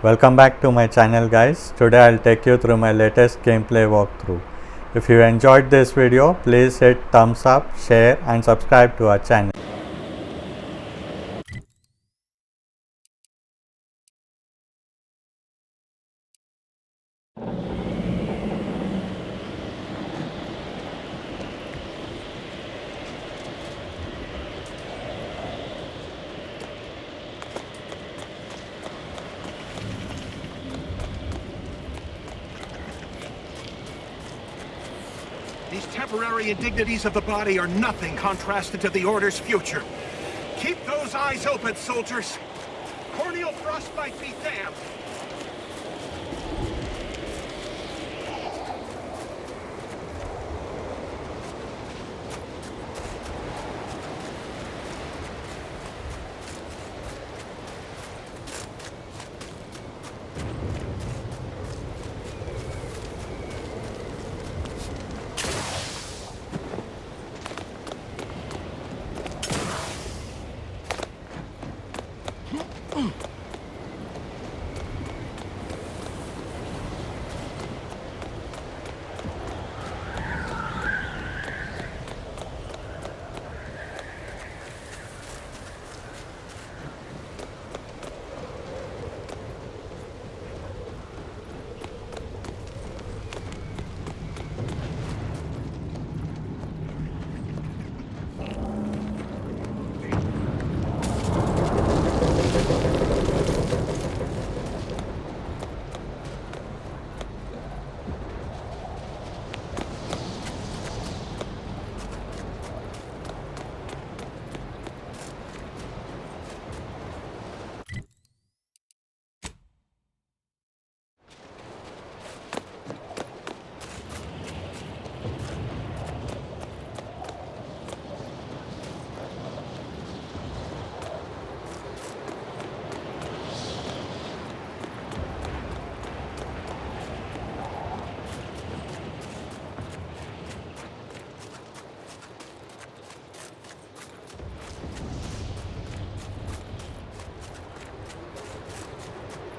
Welcome back to my channel guys. Today I'll take you through my latest gameplay walkthrough. If you enjoyed this video, please hit thumbs up, share and subscribe to our channel. These temporary indignities of the body are nothing contrasted to the Order's future. Keep those eyes open, soldiers. Corneal frostbite be damned.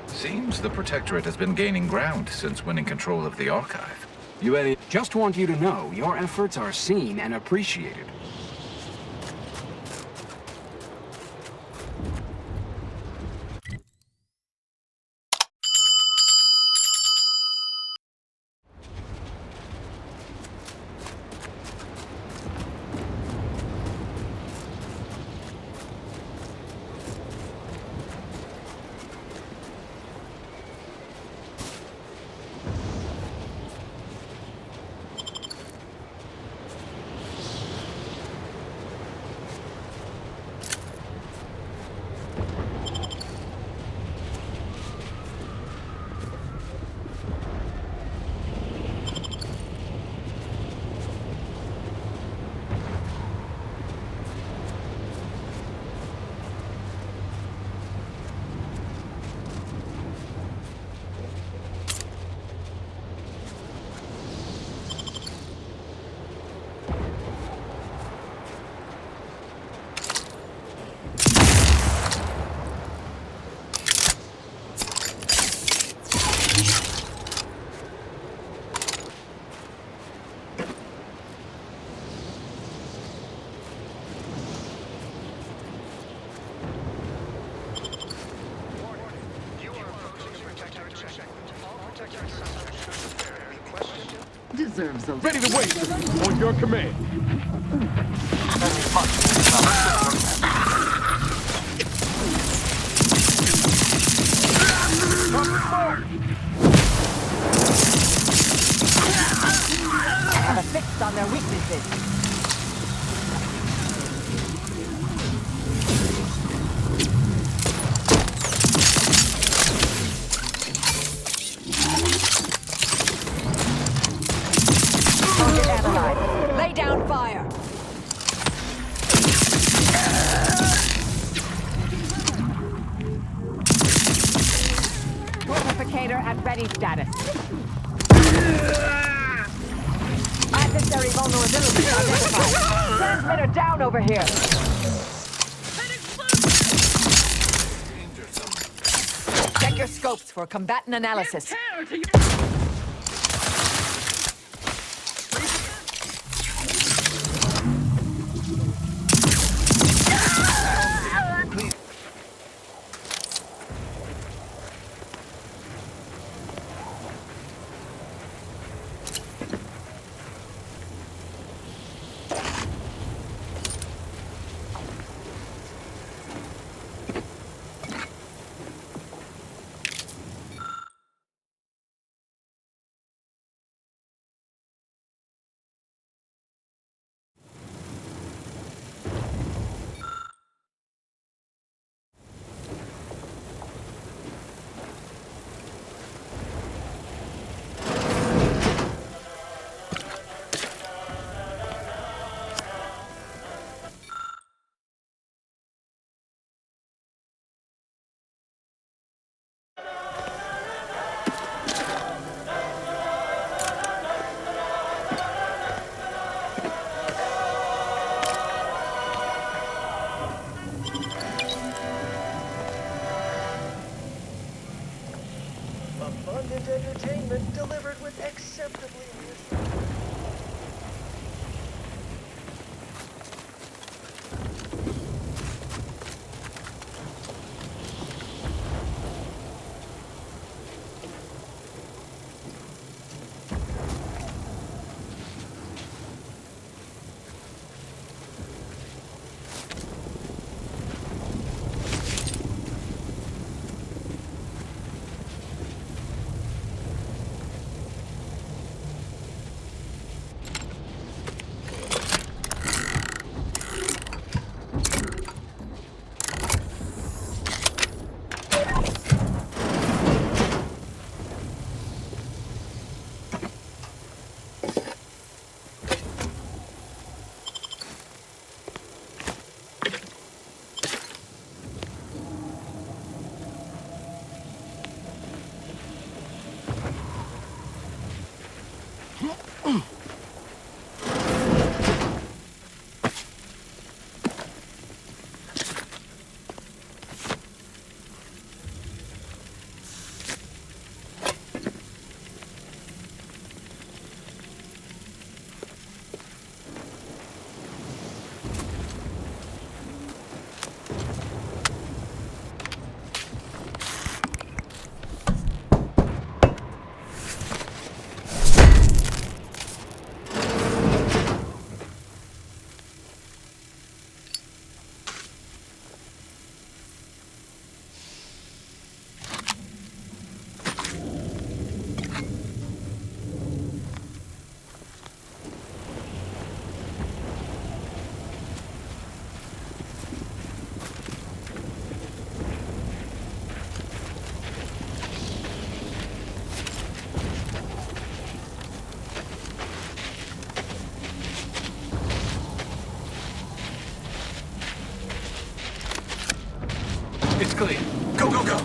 Seems the Protectorate has been gaining ground since winning control of the archive. Just want you to know, your efforts are seen and appreciated. Deserves a Ready to wait! On your command! I have a fix on their weaknesses. Lay down fire. Fortificator at ready status. Adversary vulnerability identified. Transmitter down over here. Check your scopes for combatant analysis. Abundant entertainment delivered with acceptably little. It's clear. Go, go, go!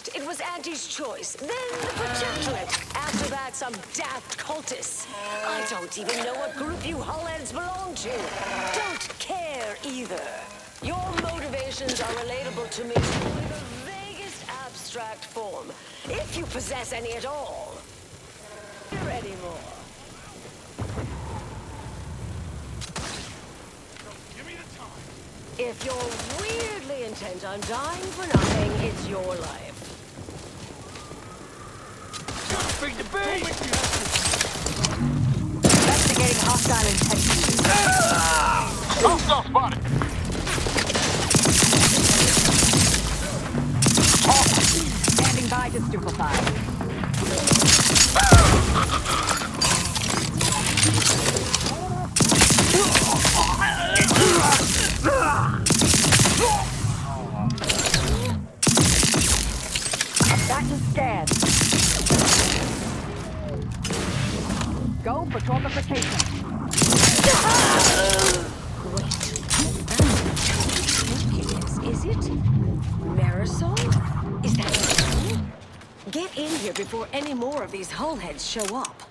First, it was Auntie's choice, then the Protectorate. After that, some daft cultists. I don't even know what group you hullheads belong to. Don't care either. Your motivations are relatable to me in the vaguest abstract form, if you possess any at all. Here anymore. Give me the time. If you're weirdly intent on dying for nothing, it's your life. Bring the beast! Investigating hostile intentions. Hostile spotted! Standing by to stupefy. Back to scan. Go for torpification. Is it? Marisol? Is that you? Get in here before any more of these hullheads show up.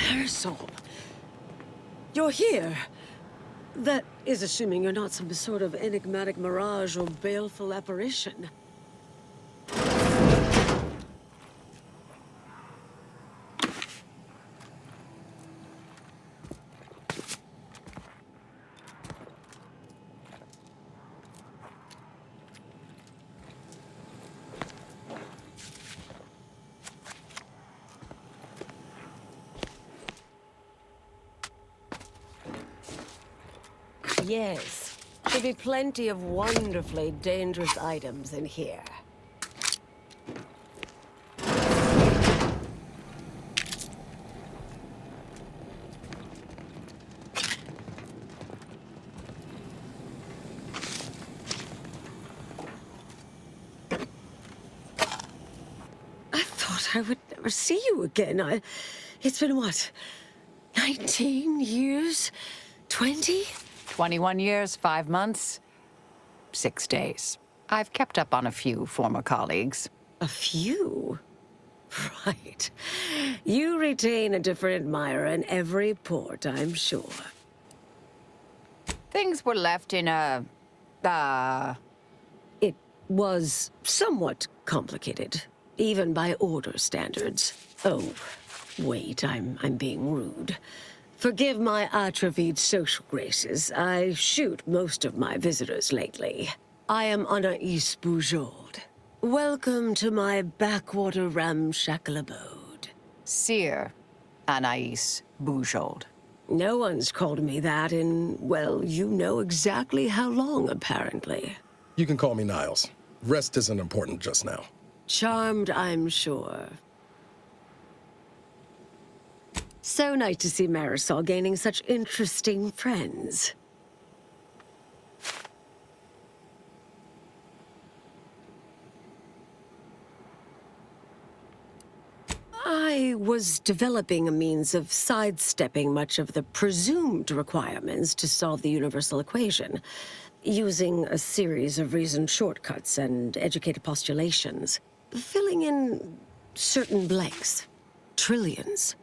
Marisol, you're here. That is assuming you're not some sort of enigmatic mirage or baleful apparition. Yes, there'll be plenty of wonderfully dangerous items in here. I thought I would never see you again. It's been what, 19 years? 20? 21 years, 5 months, 6 days. I've kept up on a few former colleagues. A few? Right. You retain a different admirer in every port, I'm sure. Things were left in a... It was somewhat complicated, even by order standards. Oh, wait, I'm being rude. Forgive my atrophied social graces. I shoot most of my visitors lately. I am Anais Bujold. Welcome to my backwater ramshackle abode. Seer Anais Bujold. No one's called me that in, well, you know exactly how long, apparently. You can call me Niles. Rest isn't important just now. Charmed, I'm sure. So nice to see Marisol gaining such interesting friends. I I was developing a means of sidestepping much of the presumed requirements to solve the universal equation, using a series of reasoned shortcuts and educated postulations, filling in certain blanks. Trillions.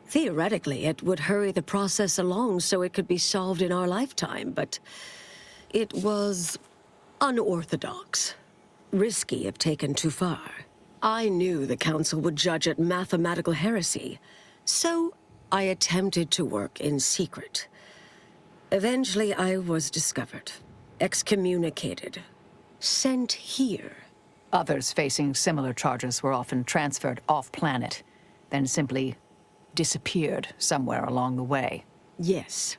Theoretically, it would hurry the process along so it could be solved in our lifetime, but it was unorthodox. Risky if taken too far. I knew the Council would judge it mathematical heresy, so I attempted to work in secret. Eventually, I was discovered, excommunicated, sent here. Others facing similar charges were often transferred off-planet, then simply disappeared somewhere along the way. Yes.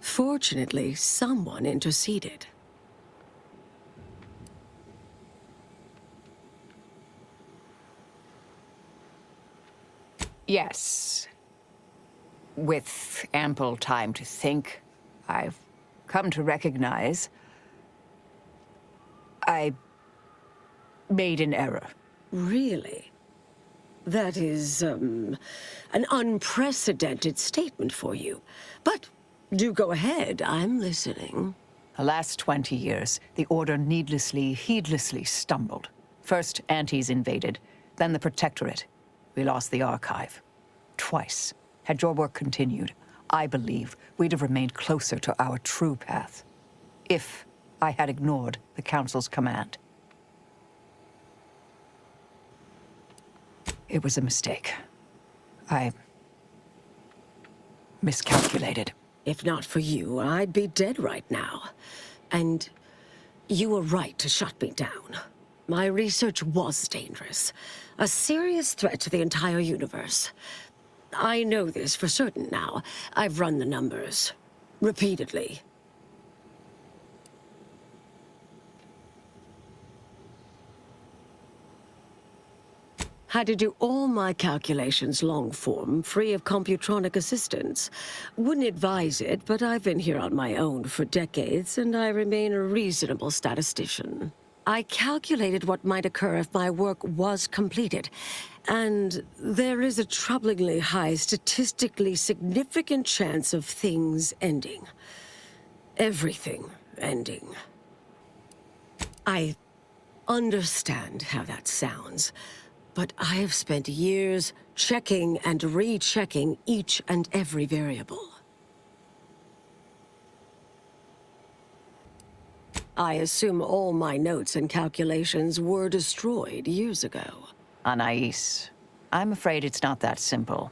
Fortunately, someone interceded. Yes. With ample time to think, I've come to recognize I made an error. Really? That is, an unprecedented statement for you. But do go ahead, I'm listening. The last 20 years, the Order heedlessly stumbled. First, Antes invaded, then the Protectorate. We lost the Archive. Twice. Had your work continued, I believe we'd have remained closer to our true path. If I had ignored the Council's command. It was a mistake. I miscalculated. If not for you, I'd be dead right now. And you were right to shut me down. My research was dangerous. A serious threat to the entire universe. I know this for certain now. I've run the numbers. Repeatedly. Had to do all my calculations long form, free of computronic assistance. Wouldn't advise it, but I've been here on my own for decades, and I remain a reasonable statistician. I calculated what might occur if my work was completed, and there is a troublingly high, statistically significant chance of things ending. Everything ending. I understand how that sounds. But I have spent years checking and rechecking each and every variable. I assume all my notes and calculations were destroyed years ago. Anais, I'm afraid it's not that simple.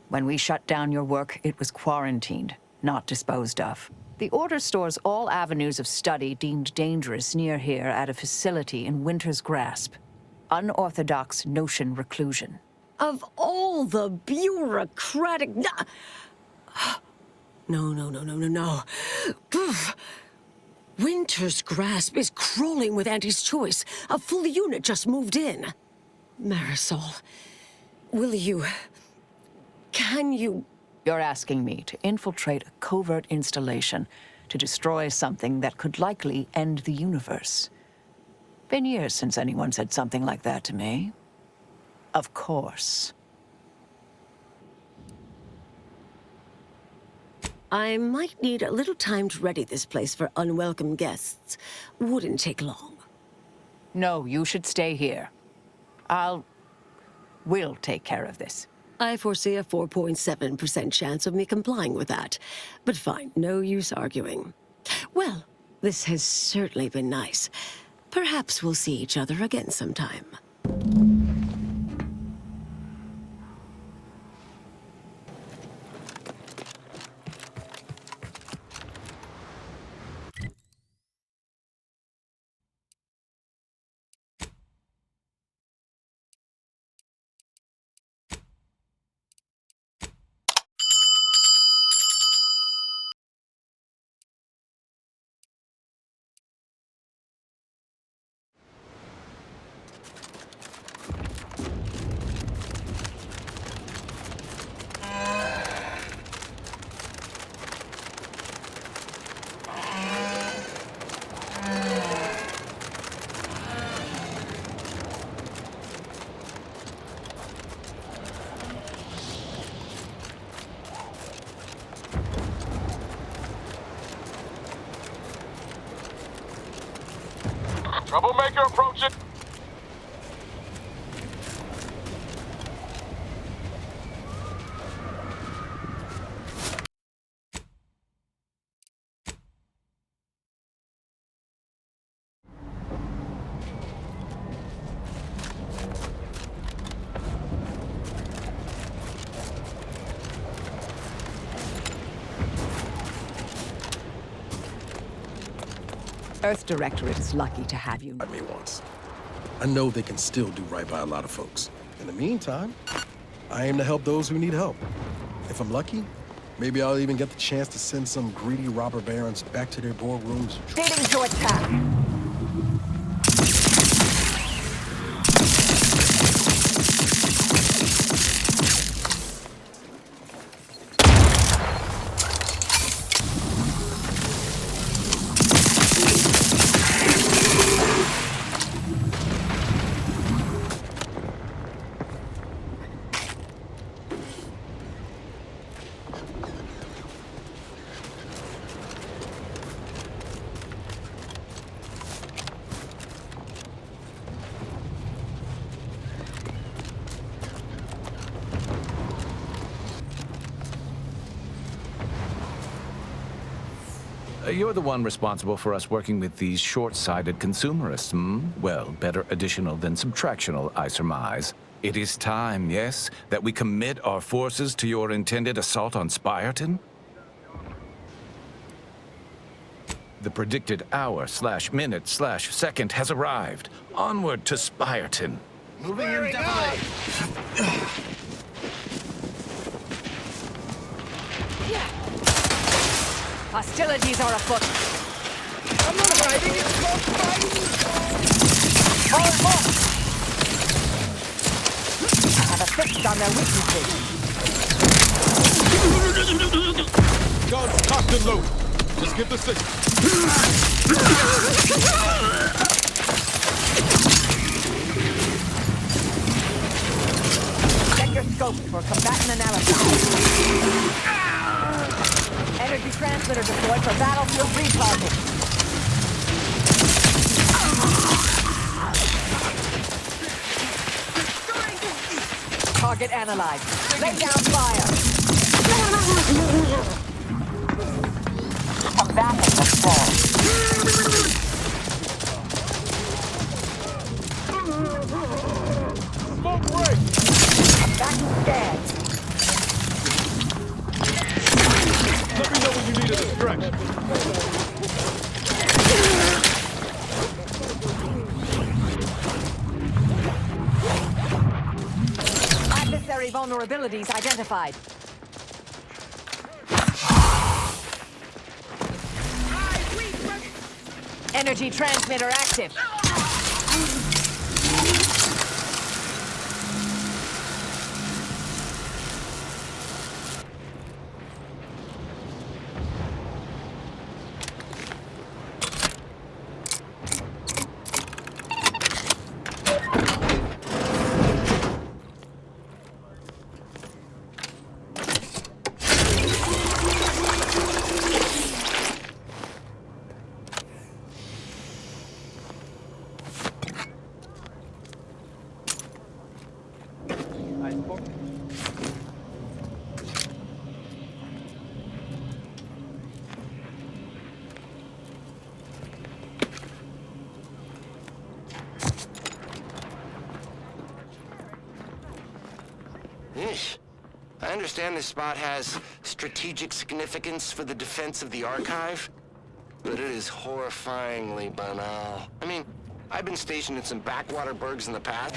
When we shut down your work, it was quarantined, not disposed of. The Order stores all avenues of study deemed dangerous near here at a facility in Winter's Grasp. Unorthodox notion reclusion. Of all the bureaucratic... No. Poof. Winter's Grasp is crawling with Anti's choice. A full unit just moved in. Marisol, will you... Can you... You're asking me to infiltrate a covert installation to destroy something that could likely end the universe. Been years since anyone said something like that to me. Of course. I might need a little time to ready this place for unwelcome guests. Wouldn't take long. No, you should stay here. We'll take care of this. I foresee a 4.7% chance of me complying with that. But fine, no use arguing. Well, this has certainly been nice. Perhaps we'll see each other again sometime. Troublemaker approaching. Earth Directorate is lucky to have you. By me once. I know they can still do right by a lot of folks. In the meantime, I aim to help those who need help. If I'm lucky, maybe I'll even get the chance to send some greedy robber barons back to their boardrooms. Proceeding to attack. You're the one responsible for us working with these short-sighted consumerists, hmm? Well, better additional than subtractional, I surmise. It is time, yes, that we commit our forces to your intended assault on Spireton? The predicted hour/minute/second has arrived. Onward to Spireton. Moving in definitely. Hostilities are afoot. I'm not hiding, it's called fighting! I have a fix on their weaknesses. Guns cocked and loaded. Just give the signal. Check your scopes for combatant analysis. Energy transmitter deployed for battlefield retargeting. Target analyzed. Lay down fire. Combatant deployed. Smoke break! Back to scan. Let me know when you need a distraction. Adversary vulnerabilities identified. Energy transmitter active. I understand this spot has strategic significance for the defense of the archive, but it is horrifyingly banal. I mean, I've been stationed in some backwater burgs in the past.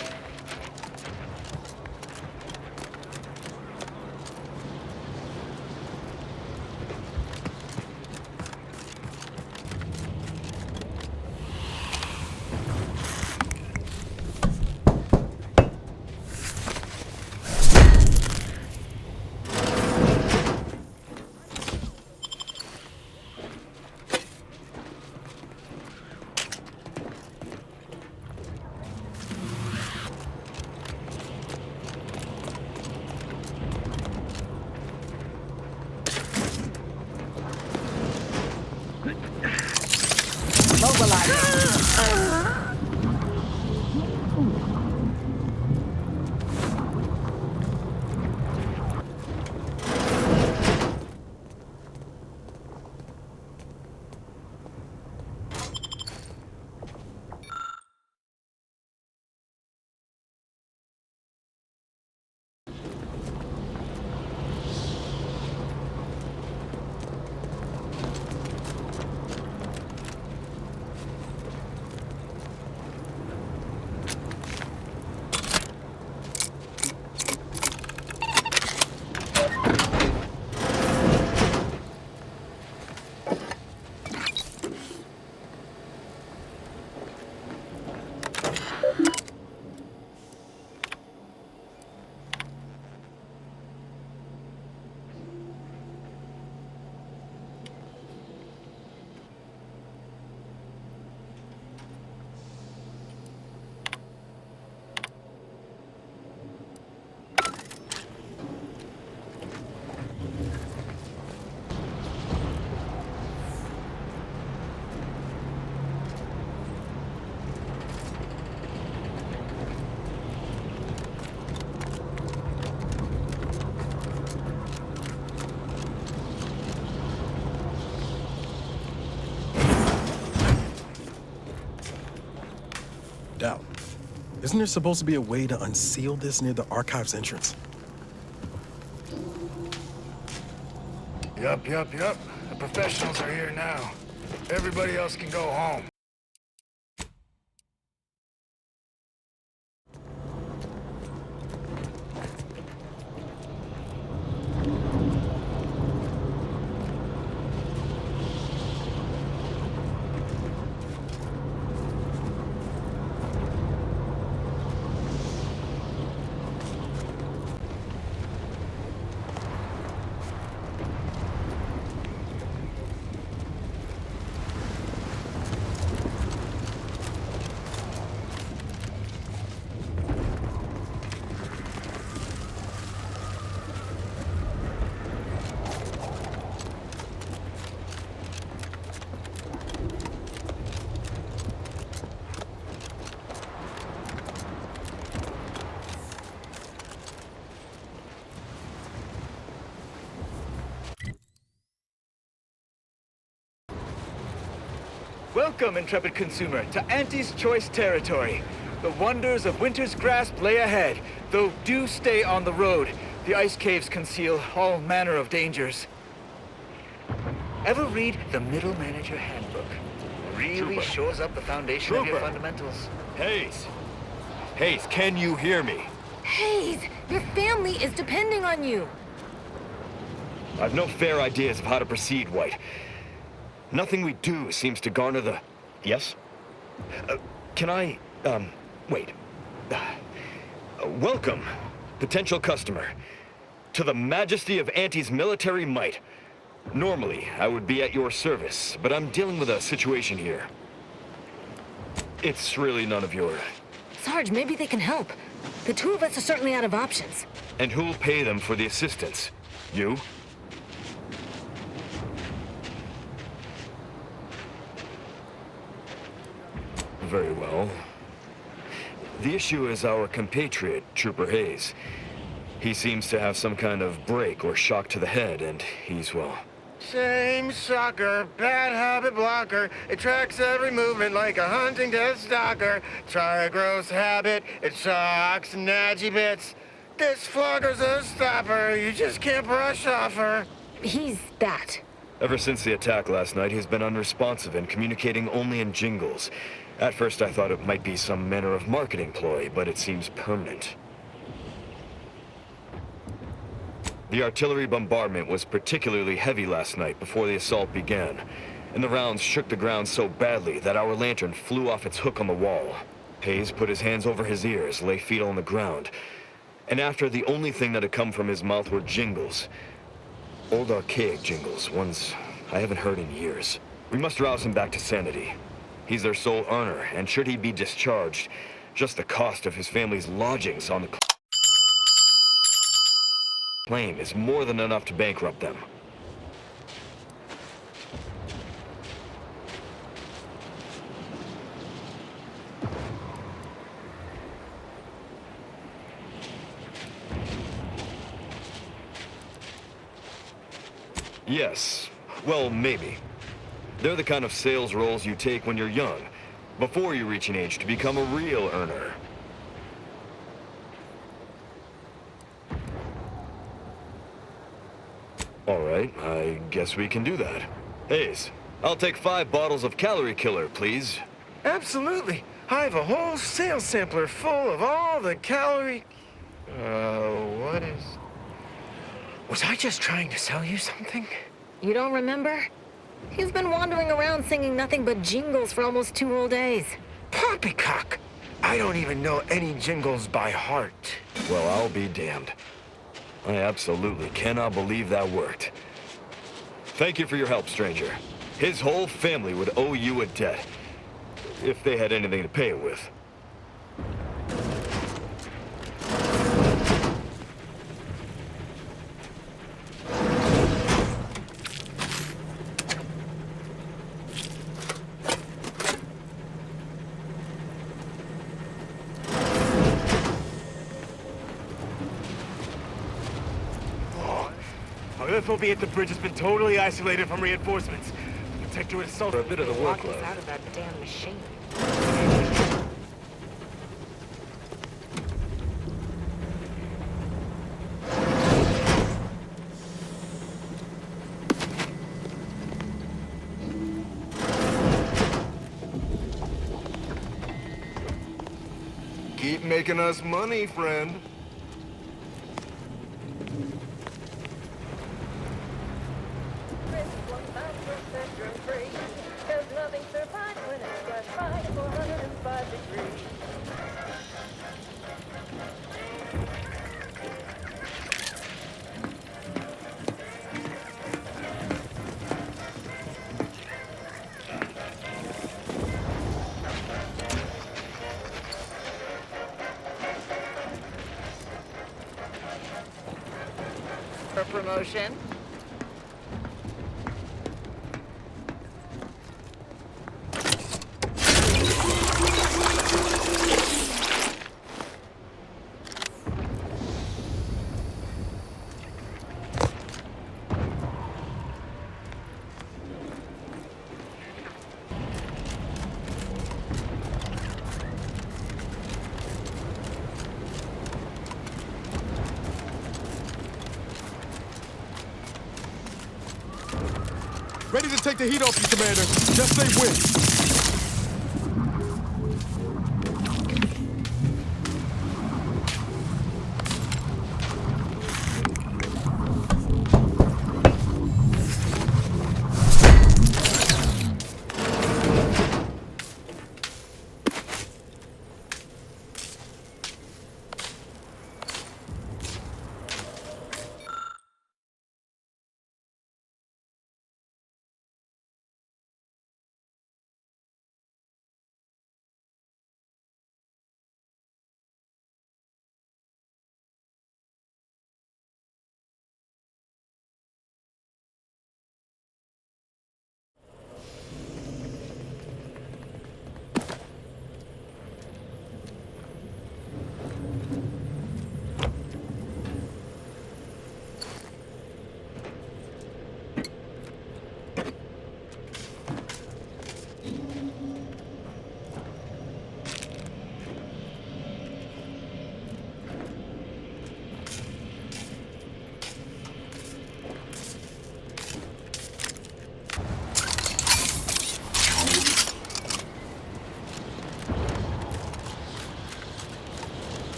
Isn't there supposed to be a way to unseal this near the archive's entrance? Yup. The professionals are here now. Everybody else can go home. Welcome, intrepid consumer, to Auntie's Choice territory. The wonders of winter's grasp lay ahead, though do stay on the road. The ice caves conceal all manner of dangers. Ever read the Middle Manager Handbook? Really shores up the foundation of your fundamentals. Hayes, can you hear me? Hayes, your family is depending on you. I've no fair ideas of how to proceed, White. Nothing we do seems to garner the... Yes? Can I... wait. Welcome, potential customer, to the majesty of Auntie's military might. Normally, I would be at your service, but I'm dealing with a situation here. It's really none of your... Sarge, maybe they can help. The two of us are certainly out of options. And who'll pay them for the assistance? You? Very well. The issue is our compatriot, Trooper Hayes. He seems to have some kind of break or shock to the head, and he's, well... Same sucker, bad habit blocker. It tracks every movement like a hunting death stalker. Try a gross habit, it shocks natty bits. This flogger's a stopper, you just can't brush off her. He's that. Ever since the attack last night, he's been unresponsive and communicating only in jingles. At first I thought it might be some manner of marketing ploy, but it seems permanent. The artillery bombardment was particularly heavy last night before the assault began, and the rounds shook the ground so badly that our lantern flew off its hook on the wall. Hayes put his hands over his ears, lay feet on the ground, and after the only thing that had come from his mouth were jingles. Old archaic jingles, ones I haven't heard in years. We must rouse him back to sanity. He's their sole earner, and should he be discharged, just the cost of his family's lodgings on the claim is more than enough to bankrupt them. Yes. Well, maybe. They're the kind of sales roles you take when you're young, before you reach an age to become a real earner. All right, I guess we can do that. Hayes, I'll take 5 bottles of Calorie Killer, please. Absolutely. I have a whole sales sampler full of all the calorie... what is... Was I just trying to sell you something? You don't remember? He's been wandering around singing nothing but jingles for almost 2 whole days. Poppycock! I don't even know any jingles by heart. Well, I'll be damned. I absolutely cannot believe that worked. Thank you for your help, stranger. His whole family would owe you a debt, if they had anything to pay it with. Our FOB at the bridge has been totally isolated from reinforcements. The Protectorate assault... For a bit of the workload. Out of that damn machine. making us money, friend. For promotion. Ready to take the heat off you, Commander. Just say when.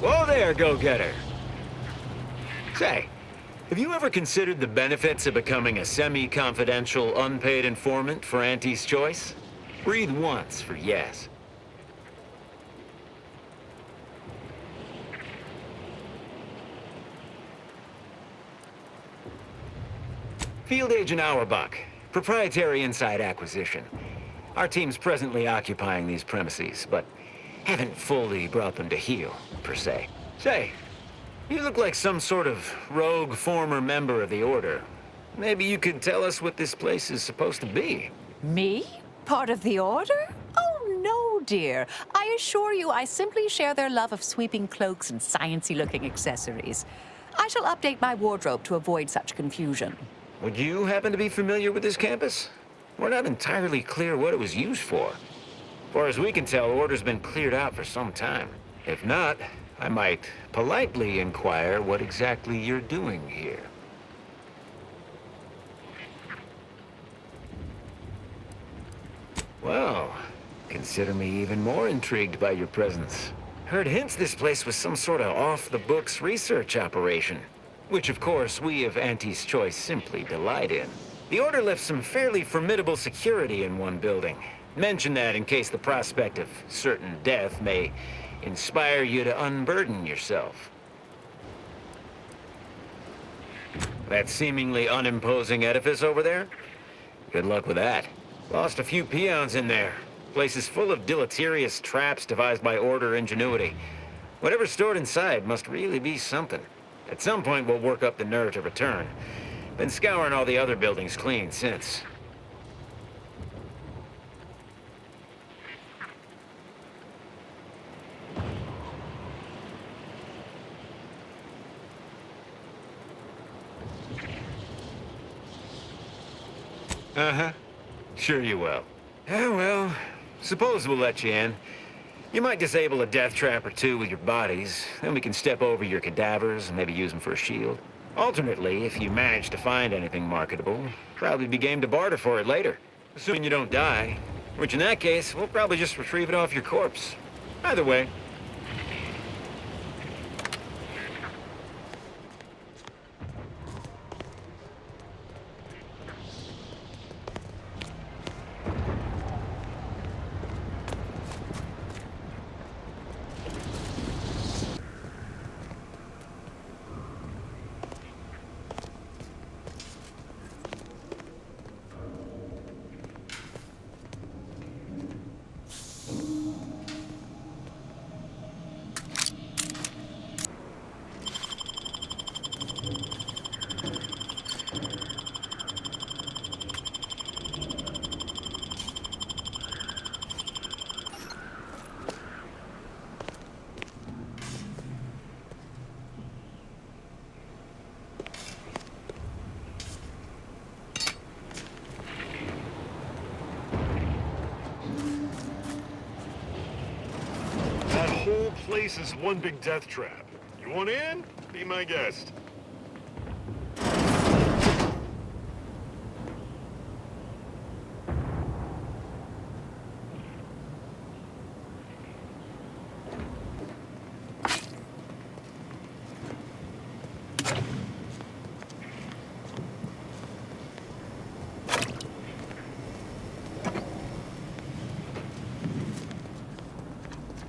Whoa there, go-getter. Say, have you ever considered the benefits of becoming a semi-confidential, unpaid informant for Auntie's Choice? Breathe once for yes. Field Agent Auerbach, proprietary inside acquisition. Our team's presently occupying these premises, but haven't fully brought them to heel, per se. Say, you look like some sort of rogue former member of the Order. Maybe you could tell us what this place is supposed to be. Me? Part of the Order? Oh, no, dear. I assure you I simply share their love of sweeping cloaks and sciencey-looking accessories. I shall update my wardrobe to avoid such confusion. Would you happen to be familiar with this campus? We're not entirely clear what it was used for. As far as we can tell, Order's been cleared out for some time. If not, I might politely inquire what exactly you're doing here. Well, consider me even more intrigued by your presence. Heard hints this place was some sort of off-the-books research operation, which of course we of Auntie's Choice simply delight in. The Order left some fairly formidable security in one building. Mention that in case the prospect of certain death may inspire you to unburden yourself. That seemingly unimposing edifice over there? Good luck with that. Lost a few peons in there. Place is full of deleterious traps devised by Order ingenuity. Whatever's stored inside must really be something. At some point we'll work up the nerve to return. Been scouring all the other buildings clean since. Uh-huh. Sure you will. Yeah, well, suppose we'll let you in. You might disable a death trap or two with your bodies, then we can step over your cadavers and maybe use them for a shield. Alternately, if you manage to find anything marketable, probably be game to barter for it later. Assuming you don't die, which in that case, we'll probably just retrieve it off your corpse. Either way. Whole place is one big death trap. You want in? Be my guest.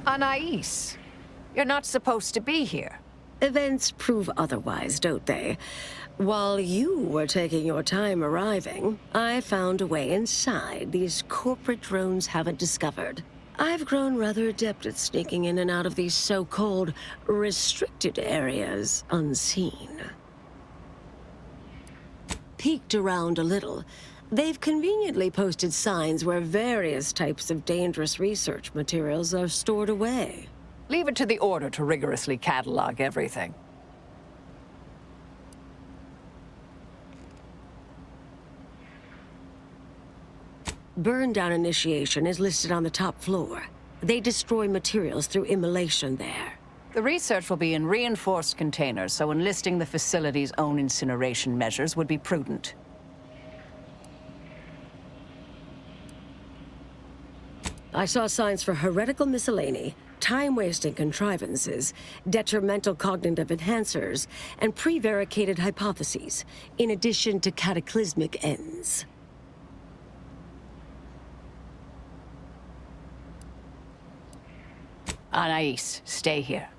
Anais, you're not supposed to be here. Events prove otherwise, don't they? While you were taking your time arriving, I found a way inside these corporate drones haven't discovered. I've grown rather adept at sneaking in and out of these so-called restricted areas unseen. Peeked around a little. They've conveniently posted signs where various types of dangerous research materials are stored away. Leave it to the Order to rigorously catalog everything. Burndown initiation is listed on the top floor. They destroy materials through immolation there. The research will be in reinforced containers, so enlisting the facility's own incineration measures would be prudent. I saw signs for heretical miscellany, time-wasting contrivances, detrimental cognitive enhancers, and prevaricated hypotheses, in addition to cataclysmic ends. Anais, stay here.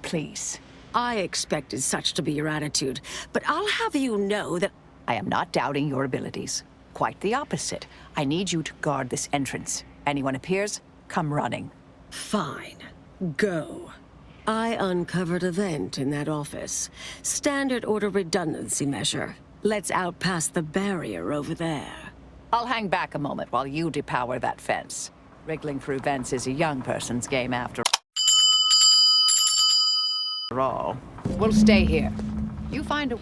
Please. I expected such to be your attitude, but I'll have you know that I am not doubting your abilities. Quite the opposite. I need you to guard this entrance. Anyone appears, come running. Fine. Go. I uncovered a vent in that office. Standard order redundancy measure. Let's out past the barrier over there. I'll hang back a moment while you depower that fence. Wriggling through vents is a young person's game after all. We'll stay here. You find a...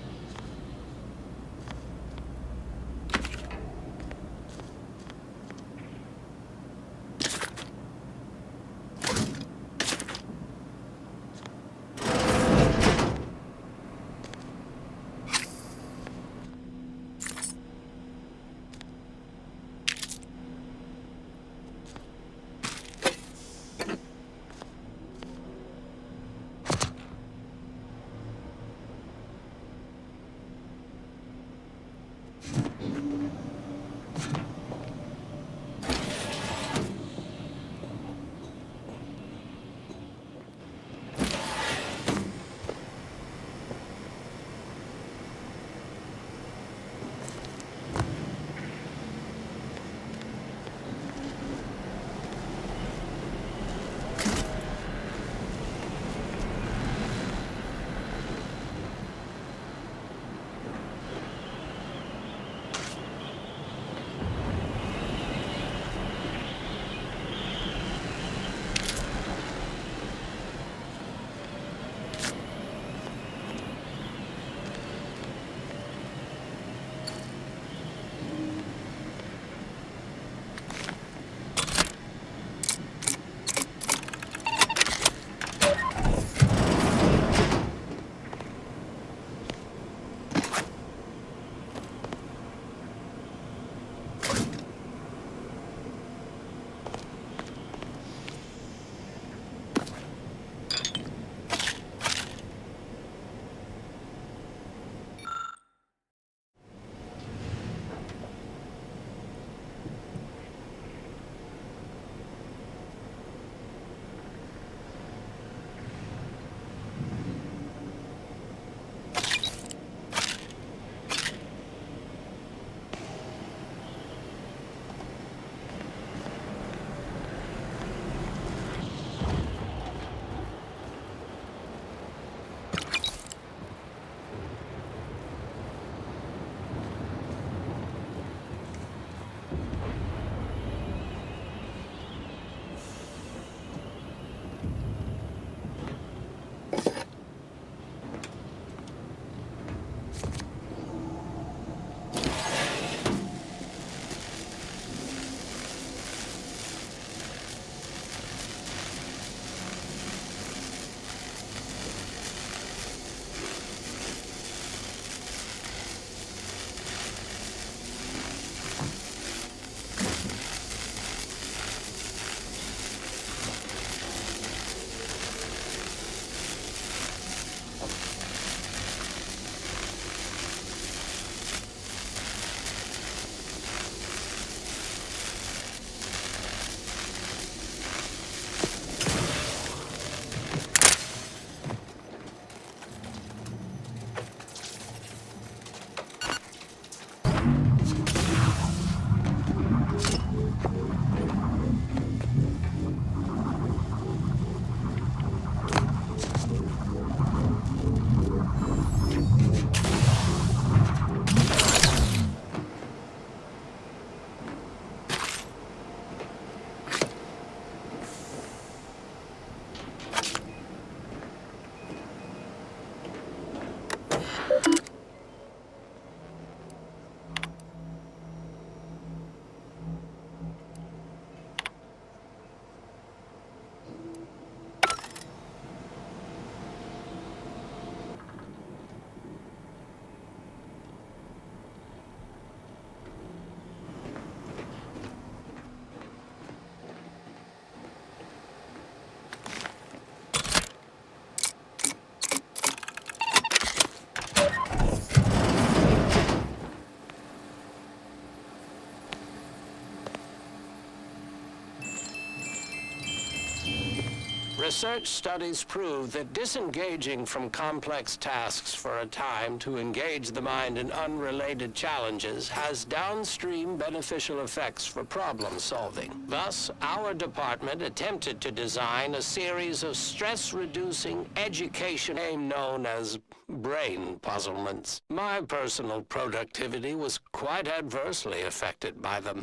Research studies prove that disengaging from complex tasks for a time to engage the mind in unrelated challenges has downstream beneficial effects for problem solving. Thus, our department attempted to design a series of stress-reducing education aim known as brain puzzlements. My personal productivity was quite adversely affected by the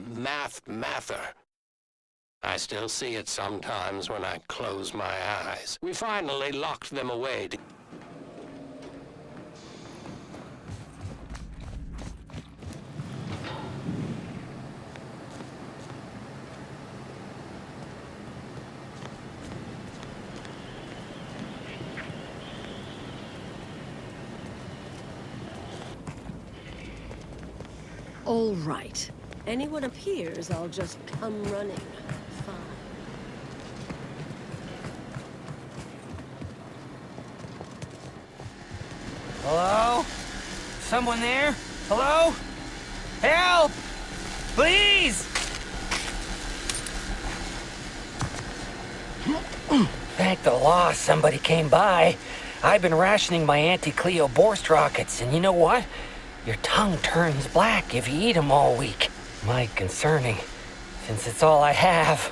mather. I still see it sometimes when I close my eyes. We finally locked them away. All right. Anyone appears, I'll just come running. Hello? Someone there? Hello? Help! Please! Thank the law somebody came by. I've been rationing my anti-Cleo Borst rockets, and you know what? Your tongue turns black if you eat them all week. Might concerning, since it's all I have.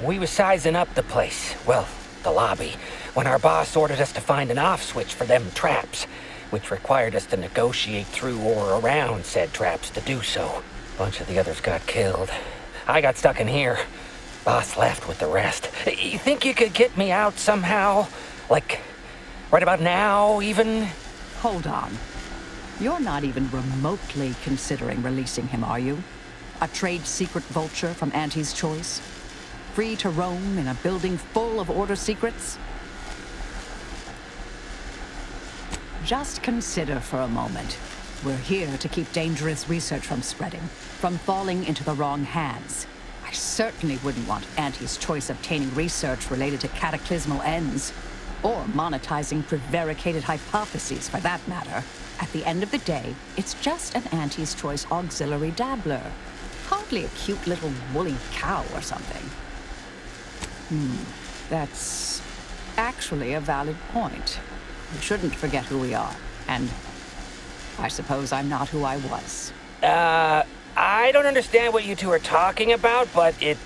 We was sizing up the place, well, the lobby, when our boss ordered us to find an off switch for them traps, which required us to negotiate through or around said traps to do so. A bunch of the others got killed. I got stuck in here. Boss left with the rest. You think you could get me out somehow? Like, right about now, even? Hold on. You're not even remotely considering releasing him, are you? A trade secret vulture from Anais Choice? Free to roam in a building full of Order secrets? Just consider for a moment. We're here to keep dangerous research from spreading, from falling into the wrong hands. I certainly wouldn't want Anais Choice obtaining research related to cataclysmal ends, or monetizing prevaricated hypotheses for that matter. At the end of the day, it's just an Anais Choice auxiliary dabbler. Hardly a cute little woolly cow or something. That's actually a valid point. We shouldn't forget who we are, and I suppose I'm not who I was. I don't understand what you two are talking about, but it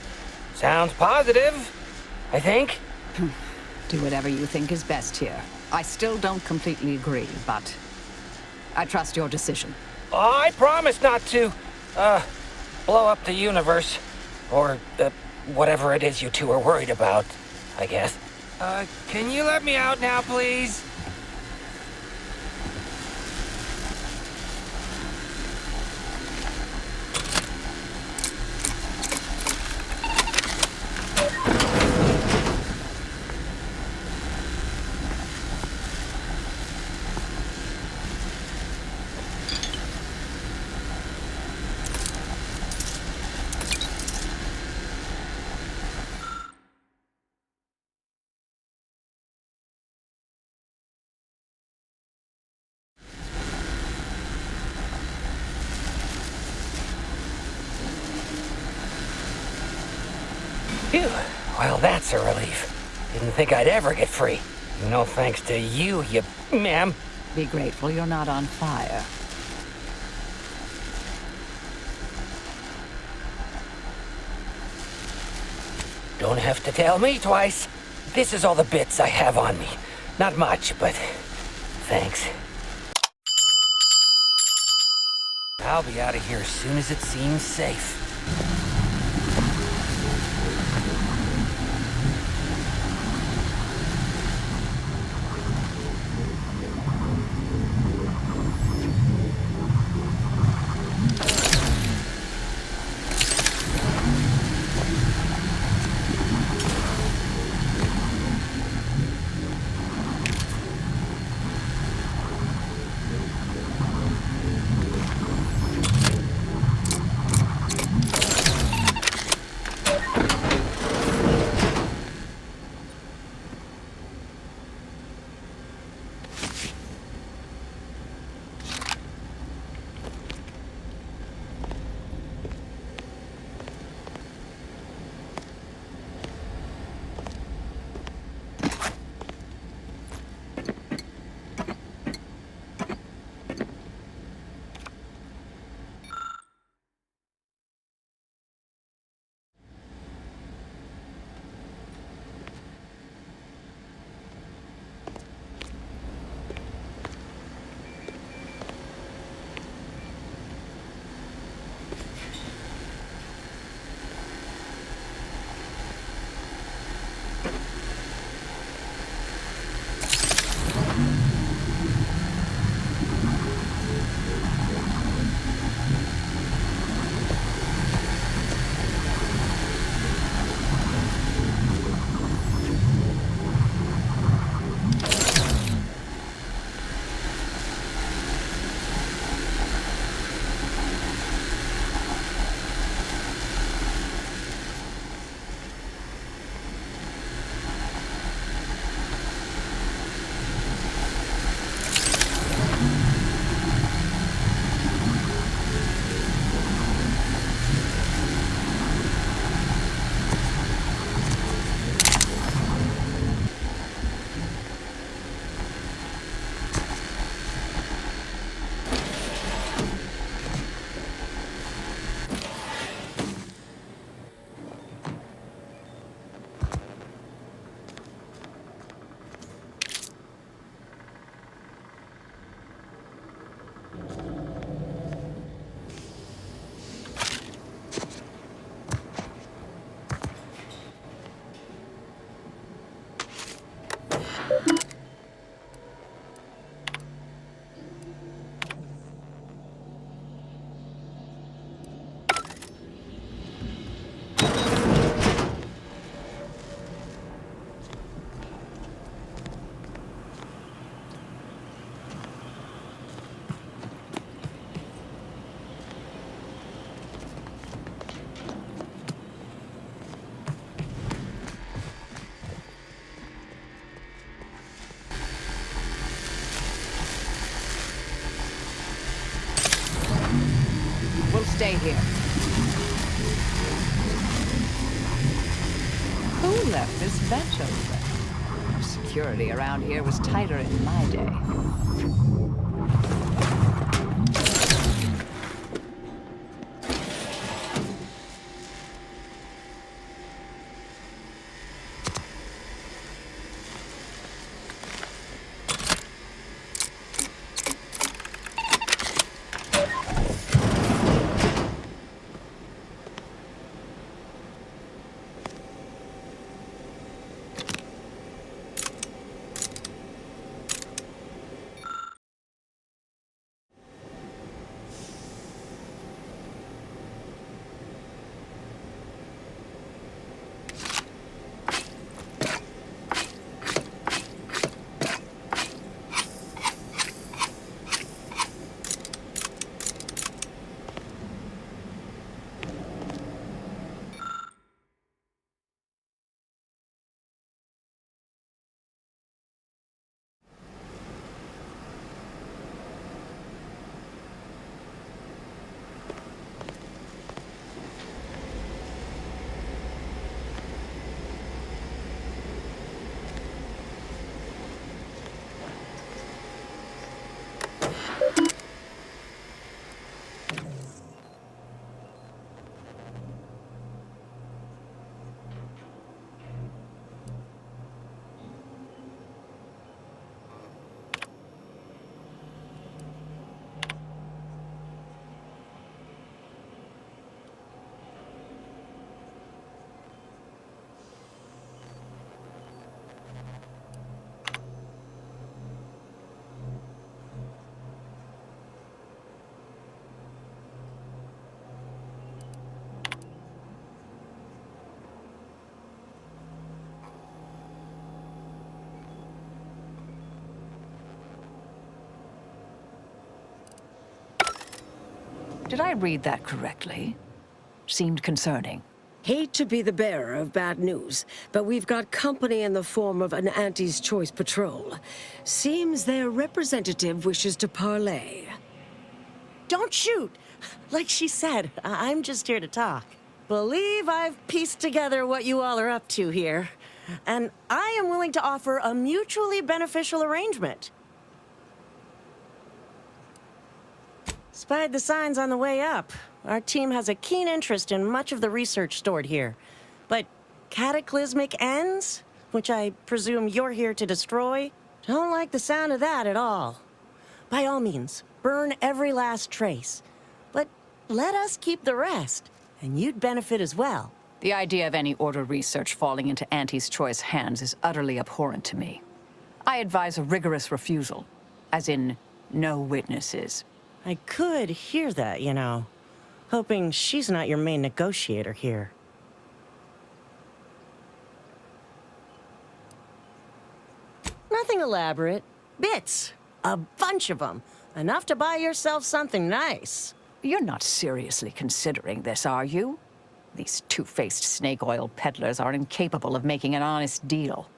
sounds positive, I think. Do whatever you think is best here. I still don't completely agree, but I trust your decision. I promise not to, blow up the universe. Or, whatever it is you two are worried about, I guess. Can you let me out now, please? Phew. Well, that's a relief. Didn't think I'd ever get free. No thanks to you, ma'am. Be grateful you're not on fire. Don't have to tell me twice. This is all the bits I have on me. Not much, but thanks. I'll be out of here as soon as it seems safe. Stay here. Who left this vent open? Security around here was tighter in my day. Did I read that correctly? Seemed concerning. Hate to be the bearer of bad news, but we've got company in the form of an Antis Choice patrol. Seems their representative wishes to parley. Don't shoot! Like she said, I'm just here to talk. Believe I've pieced together what you all are up to here. And I am willing to offer a mutually beneficial arrangement. Spied the signs on the way up. Our team has a keen interest in much of the research stored here. But cataclysmic ends, which I presume you're here to destroy, don't like the sound of that at all. By all means, burn every last trace. But let us keep the rest, and you'd benefit as well. The idea of any Order research falling into Antis Choice hands is utterly abhorrent to me. I advise a rigorous refusal, as in no witnesses. I could hear that, you know. Hoping she's not your main negotiator here. Nothing elaborate. Bits. A bunch of them. Enough to buy yourself something nice. You're not seriously considering this, are you? These two-faced snake oil peddlers are incapable of making an honest deal.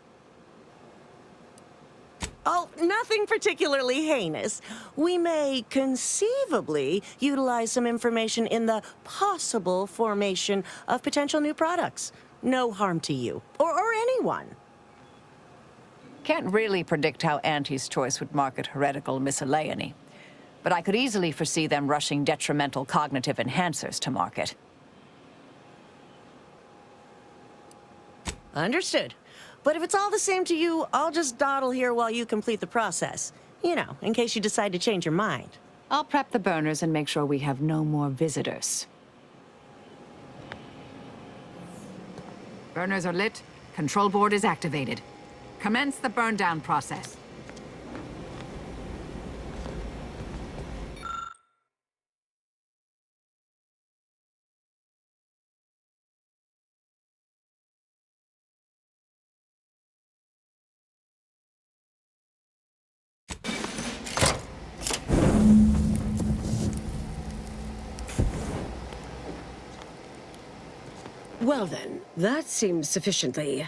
Oh, nothing particularly heinous. We may conceivably utilize some information in the possible formation of potential new products. No harm to you, or anyone. Can't really predict how Antis Choice would market heretical miscellany, but I could easily foresee them rushing detrimental cognitive enhancers to market. Understood. But if it's all the same to you, I'll just dawdle here while you complete the process. You know, in case you decide to change your mind. I'll prep the burners and make sure we have no more visitors. Burners are lit. Control board is activated. Commence the burn-down process. Well then, that seems sufficiently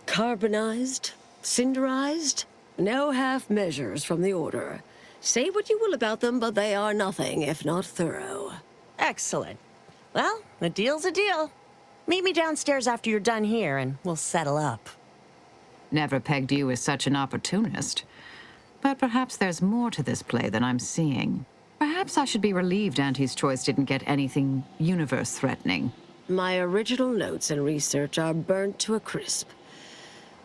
carbonized, cinderized. No half measures from the Order. Say what you will about them, but they are nothing if not thorough. Excellent. Well, a deal's a deal. Meet me downstairs after you're done here, and we'll settle up. Never pegged you as such an opportunist. But perhaps there's more to this play than I'm seeing. Perhaps I should be relieved Auntie's Choice didn't get anything universe-threatening. My original notes and research are burnt to a crisp.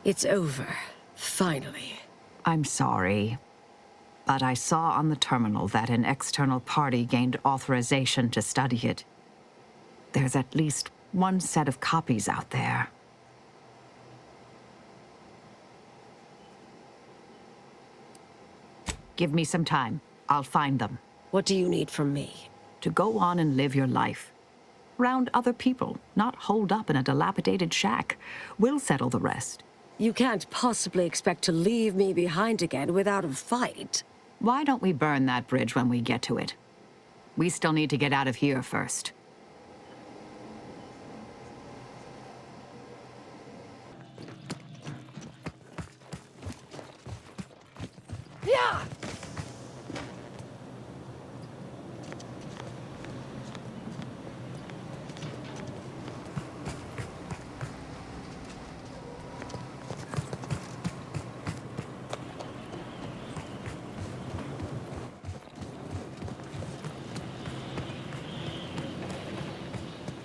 It's over, finally. I'm sorry, but I saw on the terminal that an external party gained authorization to study it. There's at least one set of copies out there. Give me some time. I'll find them. What do you need from me? To go on and live your life. Around other people, not holed up in a dilapidated shack. We'll settle the rest. You can't possibly expect to leave me behind again without a fight. Why don't we burn that bridge when we get to it? We still need to get out of here first. Yeah!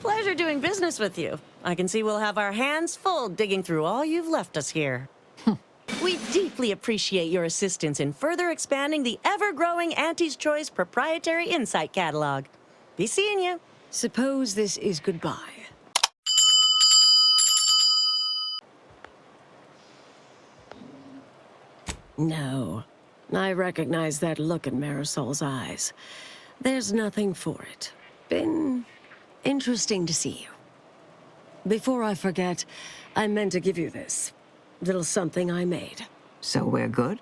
Pleasure doing business with you. I can see we'll have our hands full digging through all you've left us here. We deeply appreciate your assistance in further expanding the ever-growing Auntie's Choice proprietary insight catalog. Be seeing you. Suppose this is goodbye. No. I recognize that look in Marisol's eyes. There's nothing for it. Been interesting to see you. Before I forget, I meant to give you this. Little something I made. So we're good?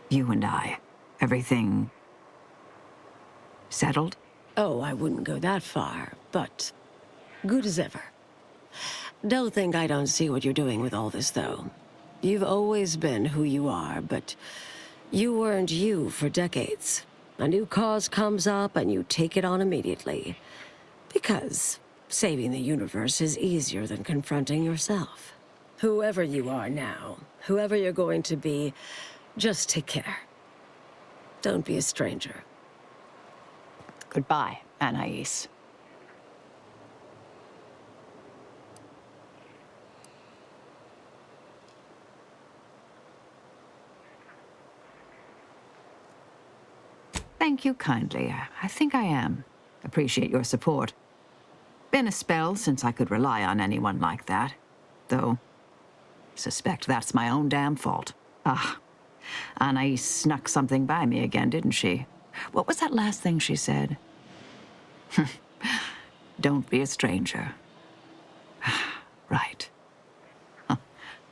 You and I. Everything... settled? Oh, I wouldn't go that far, but good as ever. Don't think I don't see what you're doing with all this, though. You've always been who you are, but you weren't you for decades. A new cause comes up and you take it on immediately. Because saving the universe is easier than confronting yourself. Whoever you are now, whoever you're going to be, just take care. Don't be a stranger. Goodbye, Anais. Thank you kindly. I think I am. Appreciate your support. Been a spell since I could rely on anyone like that. Though, suspect that's my own damn fault. Ah, Anais snuck something by me again, didn't she? What was that last thing she said? Don't be a stranger. Right.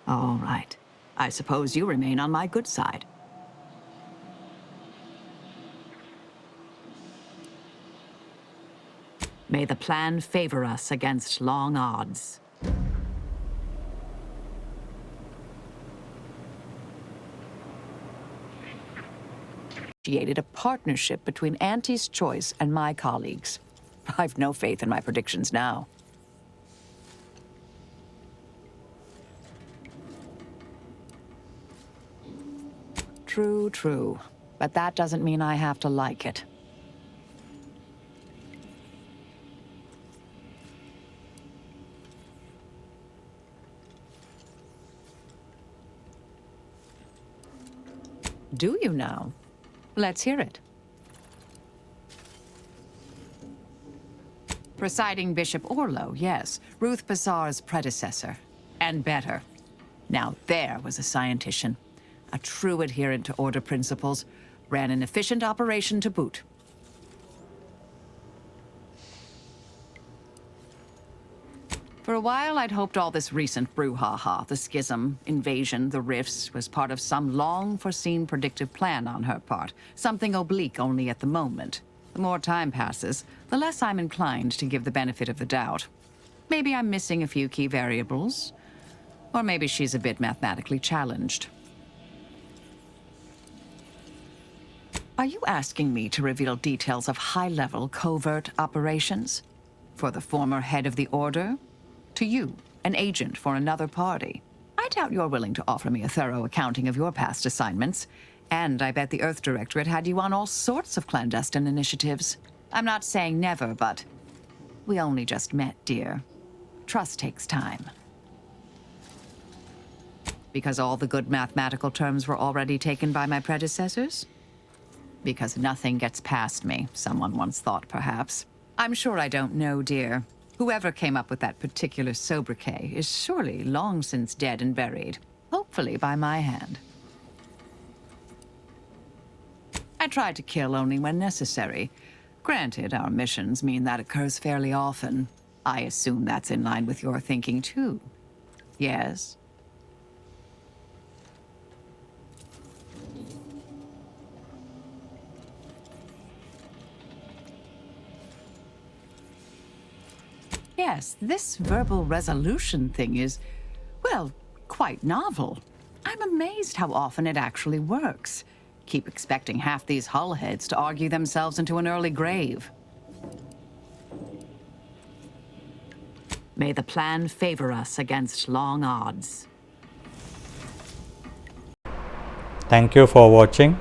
All right. I suppose you remain on my good side. May the plan favor us against long odds. Initiated a partnership between Auntie's Choice and my colleagues. I've no faith in my predictions now. True, true. But that doesn't mean I have to like it. Do you now? Let's hear it. Presiding Bishop Orlo, yes. Ruth Bazaar's predecessor. And better. Now there was a scientician. A true adherent to order principles. Ran an efficient operation to boot. For a while, I'd hoped all this recent brouhaha, the schism, invasion, the rifts, was part of some long-foreseen predictive plan on her part. Something oblique only at the moment. The more time passes, the less I'm inclined to give the benefit of the doubt. Maybe I'm missing a few key variables. Or maybe she's a bit mathematically challenged. Are you asking me to reveal details of high-level covert operations? For the former head of the Order? To you, an agent for another party? I doubt you're willing to offer me a thorough accounting of your past assignments. And I bet the Earth Directorate had you on all sorts of clandestine initiatives. I'm not saying never, but we only just met, dear. Trust takes time. Because all the good mathematical terms were already taken by my predecessors? Because nothing gets past me, someone once thought, perhaps. I'm sure I don't know, dear. Whoever came up with that particular sobriquet is surely long since dead and buried. Hopefully by my hand. I try to kill only when necessary. Granted, our missions mean that occurs fairly often. I assume that's in line with your thinking, too. Yes? Yes, this verbal resolution thing is, well, quite novel. I'm amazed how often it actually works. Keep expecting half these hullheads to argue themselves into an early grave. May the plan favor us against long odds. Thank you for watching.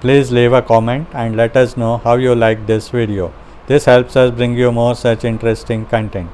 Please leave a comment and let us know how you like this video. This helps us bring you more such interesting content.